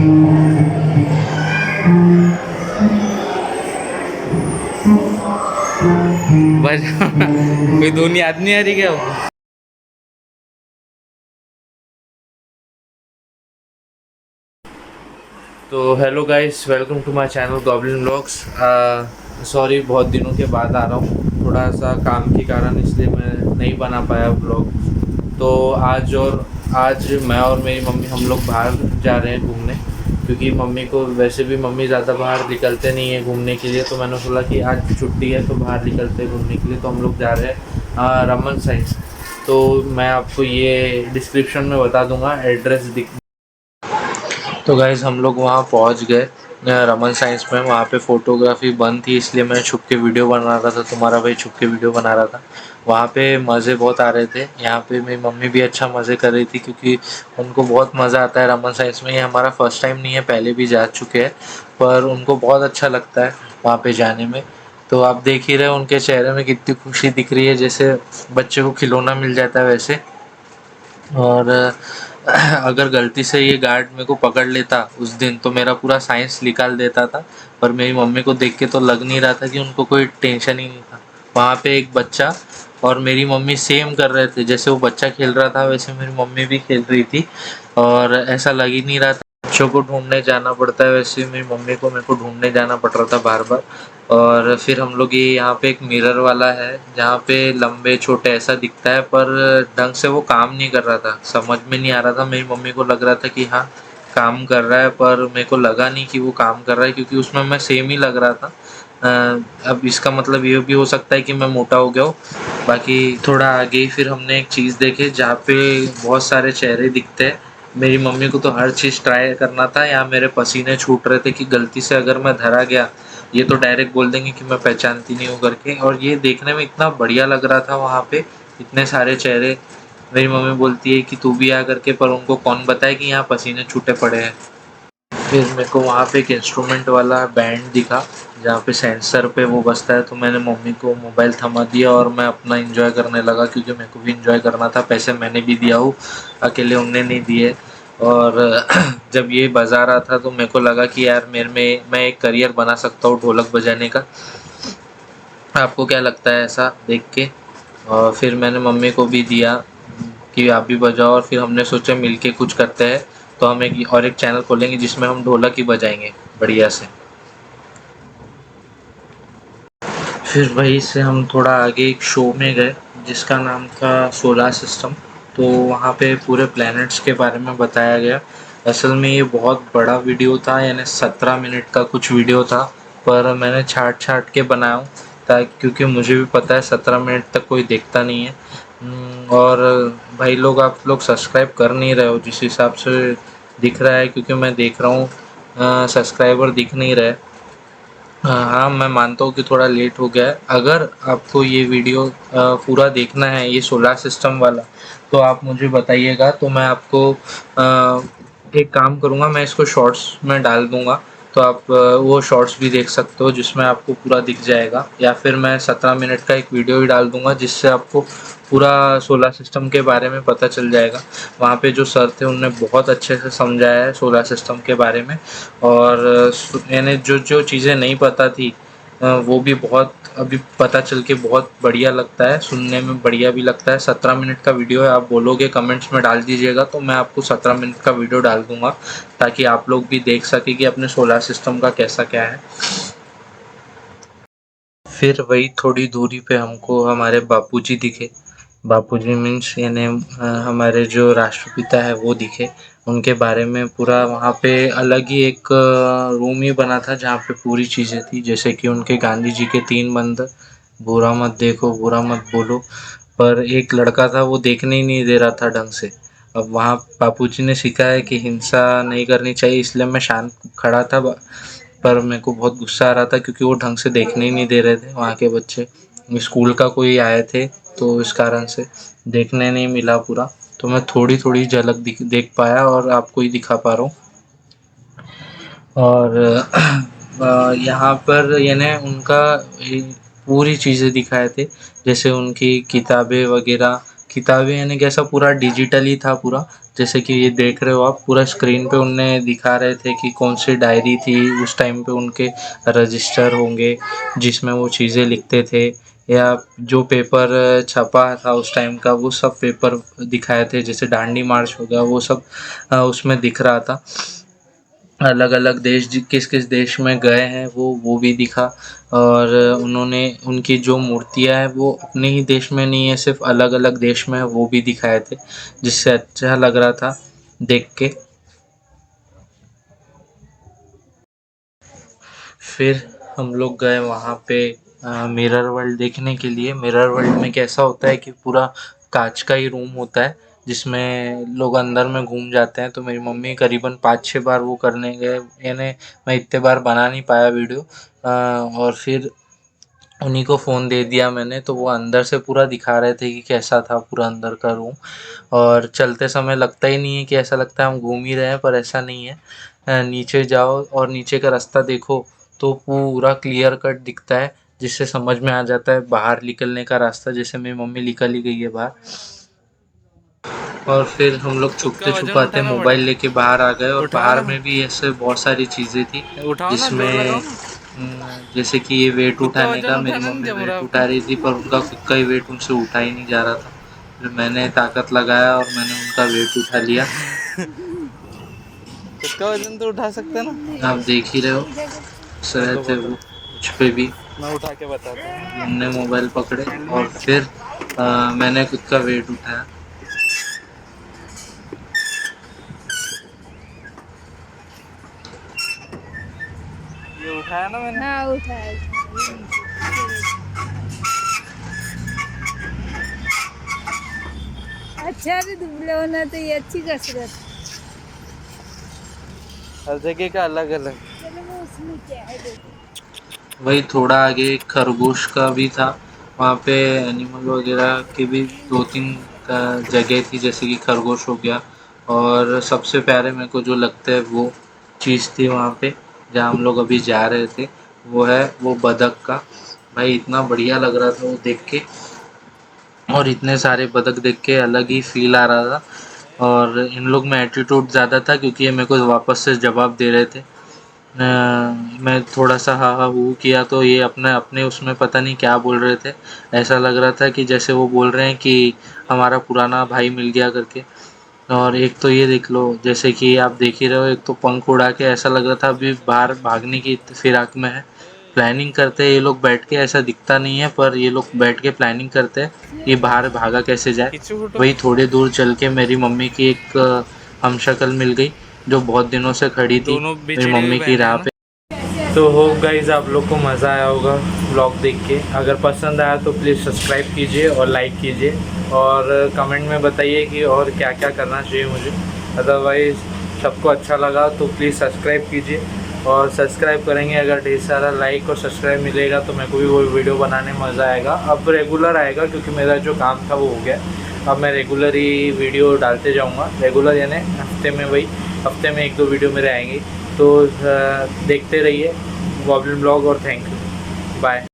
बस कोई धुन याद नहीं आ रही क्या आपको? तो hello guys, welcome to my channel Goblin Vlogs. Sorry, बहुत दिनों के बाद आ रहा हूँ, थोड़ा सा काम के कारण, इसलिए मैं नहीं बना पाया व्लॉग। तो आज मैं और मेरी मम्मी हम लोग बाहर जा रहे हैं घूमने, क्योंकि मम्मी को वैसे भी मम्मी ज़्यादा बाहर निकलते नहीं है घूमने के लिए। तो मैंने बोला कि आज छुट्टी है तो बाहर निकलते हैं घूमने के लिए। तो हम लोग जा रहे हैं रमन साइंस। तो मैं आपको ये डिस्क्रिप्शन में बता दूंगा, एड्रेस दिख। तो गाइज़ हम लोग वहाँ पहुँच गए रमन साइंस में। वहाँ पे फ़ोटोग्राफ़ी बंद थी, इसलिए मैं छुप के वीडियो बना रहा था। तुम्हारा भाई छुप के वीडियो बना रहा था। वहाँ पे मज़े बहुत आ रहे थे। यहाँ पे मेरी मम्मी भी अच्छा मज़े कर रही थी, क्योंकि उनको बहुत मज़ा आता है रमन साइंस में। ये हमारा फर्स्ट टाइम नहीं है, पहले भी जा चुके हैं, पर उनको बहुत अच्छा लगता है वहाँ पे जाने में। तो आप देख ही रहे हो उनके चेहरे में कितनी खुशी दिख रही है, जैसे बच्चे को खिलौना मिल जाता है वैसे। और अगर गलती से ये गार्ड मेरे को पकड़ लेता उस दिन, तो मेरा पूरा साइंस निकाल देता था। पर मेरी मम्मी को देख के तो लग नहीं रहा था कि उनको कोई टेंशन ही नहीं था। वहाँ पे एक बच्चा और मेरी मम्मी सेम कर रहे थे, जैसे वो बच्चा खेल रहा था वैसे मेरी मम्मी भी खेल रही थी। और ऐसा लग ही नहीं रहा था। बच्चों को ढूंढने जाना पड़ता है, वैसे मेरी मम्मी को मेरे को ढूंढने जाना पड़ रहा था बार बार। और फिर हम लोग ये यहाँ पे एक मिरर वाला है, जहाँ पे लंबे छोटे ऐसा दिखता है, पर ढंग से वो काम नहीं कर रहा था, समझ में नहीं आ रहा था। मेरी मम्मी को लग रहा था कि हाँ काम कर रहा है, पर मेरे को लगा नहीं कि वो काम कर रहा है, क्योंकि उसमें मैं सेम ही लग रहा था। अब इसका मतलब ये भी हो सकता है कि मैं मोटा हो गया हूँ। बाकी थोड़ा आगे ही फिर हमने एक चीज़ देखी जहाँ पे बहुत सारे चेहरे दिखते हैं। मेरी मम्मी को तो हर चीज़ ट्राई करना था। यहाँ मेरे पसीने छूट रहे थे कि गलती से अगर मैं धरा गया, ये तो डायरेक्ट बोल देंगे कि मैं पहचानती नहीं हूँ करके। और ये देखने में इतना बढ़िया लग रहा था वहाँ पे, इतने सारे चेहरे। मेरी मम्मी बोलती है कि तू भी आ करके, पर उनको कौन बताए कि यहाँ पसीने छूटे पड़े हैं। फिर मेरे को वहाँ पे एक इंस्ट्रूमेंट वाला बैंड दिखा, जहाँ पे सेंसर पे वो बजता है। तो मैंने मम्मी को मोबाइल थमा दिया और मैं अपना एंजॉय करने लगा, क्योंकि मेरे को भी एंजॉय करना था। पैसे मैंने भी दिया हूँ, अकेले उनने नहीं दिए। और जब ये बजा रहा था तो मेरे को लगा कि यार मेरे में मैं एक करियर बना सकता हूँ ढोलक बजाने का। आपको क्या लगता है ऐसा देख के? और फिर मैंने मम्मी को भी दिया कि आप भी बजाओ, और फिर हमने सोचा मिलके कुछ करते हैं। तो हम एक चैनल खोलेंगे जिसमें हम ढोलक ही बजाएंगे बढ़िया से। फिर वहीं से हम थोड़ा आगे एक शो में गए, जिसका नाम था सोलार सिस्टम। तो वहाँ पे पूरे प्लैनेट्स के बारे में बताया गया। असल में ये बहुत बड़ा वीडियो था, यानी 17 मिनट का कुछ वीडियो था, पर मैंने छाट छाट के बनाया हूँ, ताकि क्योंकि मुझे भी पता है 17 मिनट तक कोई देखता नहीं है। और भाई लोग, आप लोग सब्सक्राइब कर नहीं रहे हो जिस हिसाब से दिख रहा है, क्योंकि मैं देख रहा हूँ सब्सक्राइबर दिख नहीं रहे। हाँ, मैं मानता हूँ कि थोड़ा लेट हो गया है। अगर आपको ये वीडियो पूरा देखना है, ये सोलार सिस्टम वाला, तो आप मुझे बताइएगा। तो मैं आपको एक काम करूँगा, मैं इसको शॉर्ट्स में डाल दूँगा। तो आप वो शॉर्ट्स भी देख सकते हो, जिसमें आपको पूरा दिख जाएगा। या फिर मैं 17 मिनट का एक वीडियो ही डाल दूँगा, जिससे आपको पूरा सोलार सिस्टम के बारे में पता चल जाएगा। वहाँ पे जो सर थे उन्होंने बहुत अच्छे से समझाया है सोलार सिस्टम के बारे में। और यानी जो जो चीज़ें नहीं पता थी, वो भी बहुत अभी पता चल के बहुत बढ़िया लगता है, सुनने में बढ़िया भी लगता है। 17 मिनट का वीडियो है, आप बोलोगे कमेंट्स में डाल दीजिएगा, तो मैं आपको 17 मिनट का वीडियो डाल दूंगा, ताकि आप लोग भी देख सके कि अपने सोलार सिस्टम का कैसा क्या है। फिर वही थोड़ी दूरी पे हमको हमारे बापूजी दिखे। बापूजी मीन्स यानी हमारे जो राष्ट्रपिता है वो दिखे। उनके बारे में पूरा वहाँ पे अलग ही एक रूम ही बना था, जहाँ पे पूरी चीज़ें थी, जैसे कि उनके गांधी जी के 3 मंत्र, बुरा मत देखो बुरा मत बोलो। पर एक लड़का था, वो देखने ही नहीं दे रहा था ढंग से। अब वहाँ बापूजी ने सिखाया है कि हिंसा नहीं करनी चाहिए, इसलिए मैं शांत खड़ा था। पर मेरे को बहुत गुस्सा आ रहा था, क्योंकि वो ढंग से देखने ही नहीं दे रहे थे वहाँ के बच्चे। स्कूल का कोई आए थे, तो इस कारण से देखने नहीं मिला पूरा। तो मैं थोड़ी थोड़ी झलक देख पाया और आपको ही दिखा पा रहा हूँ। और यहाँ पर यानी उनका पूरी चीज़ें दिखाए थे, जैसे उनकी किताबें वगैरह। किताबें यानी कैसा पूरा डिजिटल ही था पूरा, जैसे कि ये देख रहे हो आप, पूरा स्क्रीन पे उनने दिखा रहे थे कि कौन सी डायरी थी उस टाइम पे, उनके रजिस्टर होंगे जिसमें वो चीज़ें लिखते थे, या जो पेपर छपा था उस टाइम का वो सब पेपर दिखाए थे, जैसे दांडी मार्च हो गया वो सब उसमें दिख रहा था। अलग अलग देश किस किस देश में गए हैं वो भी दिखा। और उन्होंने उनकी जो मूर्तियां हैं वो अपने ही देश में नहीं है, सिर्फ अलग अलग देश में है, वो भी दिखाए थे, जिससे अच्छा लग रहा था देख के। फिर हम लोग गए वहाँ पे मिरर वर्ल्ड देखने के लिए। मिरर वर्ल्ड में कैसा होता है कि पूरा कांच का ही रूम होता है जिसमें लोग अंदर में घूम जाते हैं। तो मेरी मम्मी करीबन 5-6 बार वो करने गए, यानी मैं इतने बार बना नहीं पाया वीडियो। और फिर उन्हीं को फ़ोन दे दिया मैंने, तो वो अंदर से पूरा दिखा रहे थे कि कैसा था पूरा अंदर का रूम। और चलते समय लगता ही नहीं है कि, ऐसा लगता है हम घूम ही रहे हैं, पर ऐसा नहीं है। नीचे जाओ और नीचे का रास्ता देखो तो पूरा क्लियर कट दिखता है, जिससे समझ में आ जाता है बाहर निकलने का रास्ता। जैसे मेरी मम्मी निकल ही गई है बाहर। और फिर हम लोग छुपते छुपाते मोबाइल लेके बाहर आ गए, और बाहर में भी ऐसे बहुत सारी चीज़ें थी जिसमें जैसे कि ये वेट उठाने का, मेरी मम्मी वेट उठा रही थी पर उनका खुद का ही वेट उनसे उठा ही नहीं जा रहा था। फिर मैंने ताकत लगाया और मैंने उनका वेट उठा लिया। इसका वजन तो उठा सकते ना। आप देख ही रहे हो सर थे वो मुझ पे भी। मैं उठा के बताता हूँ। उनने मोबाइल पकड़े और फिर मैंने खुद का वेट उठाया। ये उठाया ना मैंने। हाँ उठाया। अच्छा रे, दुबले होना तो ये अच्छी कसरत। हर जगह का अलग अलग। चलो वो उसमें क्या है देखो। वही थोड़ा आगे एक खरगोश का भी था, वहाँ पे एनिमल वगैरह की भी 2-3 जगह थी, जैसे कि खरगोश हो गया। और सबसे प्यारे मेरे को जो लगता है वो चीज़ थी वहाँ पे जहाँ हम लोग अभी जा रहे थे, वो है वो बतख का। भाई इतना बढ़िया लग रहा था वो देख के, और इतने सारे बतख देख के अलग ही फील आ रहा था। और इन लोग में एटीट्यूड ज़्यादा था क्योंकि ये मेरे को वापस से जवाब दे रहे थे। मैं थोड़ा सा हाँ हाँ हूँ किया तो ये अपने अपने उसमें पता नहीं क्या बोल रहे थे। ऐसा लग रहा था कि जैसे वो बोल रहे हैं कि हमारा पुराना भाई मिल गया करके। और एक तो ये देख लो, जैसे कि आप देख ही रहे हो, एक तो पंख उड़ा के ऐसा लग रहा था अभी बाहर भागने की फिराक में है। प्लानिंग करते हैं ये लोग बैठ के, ऐसा दिखता नहीं है पर ये लोग बैठ के प्लानिंग करते हैं ये बाहर भागा कैसे जाए। खींचू फोटो। वही थोड़ी दूर चल के मेरी मम्मी की एक हमशक्ल मिल गई जो बहुत दिनों से खड़ी थी दोनों मेरी बिछड़ी मम्मी हुई की बहनें राह हैं पे। तो होप गाइज आप लोग को मज़ा आया होगा ब्लॉग देख के। अगर पसंद आया तो प्लीज़ सब्सक्राइब कीजिए और लाइक कीजिए, और कमेंट में बताइए कि और क्या क्या करना चाहिए मुझे। अदरवाइज़ सबको अच्छा लगा तो प्लीज़ सब्सक्राइब कीजिए, और सब्सक्राइब करेंगे अगर ढेर सारा लाइक और सब्सक्राइब मिलेगा तो मेरे को भी वो वीडियो बनाने में मज़ा आएगा। अब रेगुलर आएगा क्योंकि मेरा जो काम था वो हो गया। अब मैं रेगुलर ही वीडियो डालते जाऊँगा, रेगुलर यानी हफ्ते में वही हफ्ते में 1-2 वीडियो मेरे आएंगे। तो देखते रहिए गॉब्लिन ब्लॉग, और थैंक यू, बाय।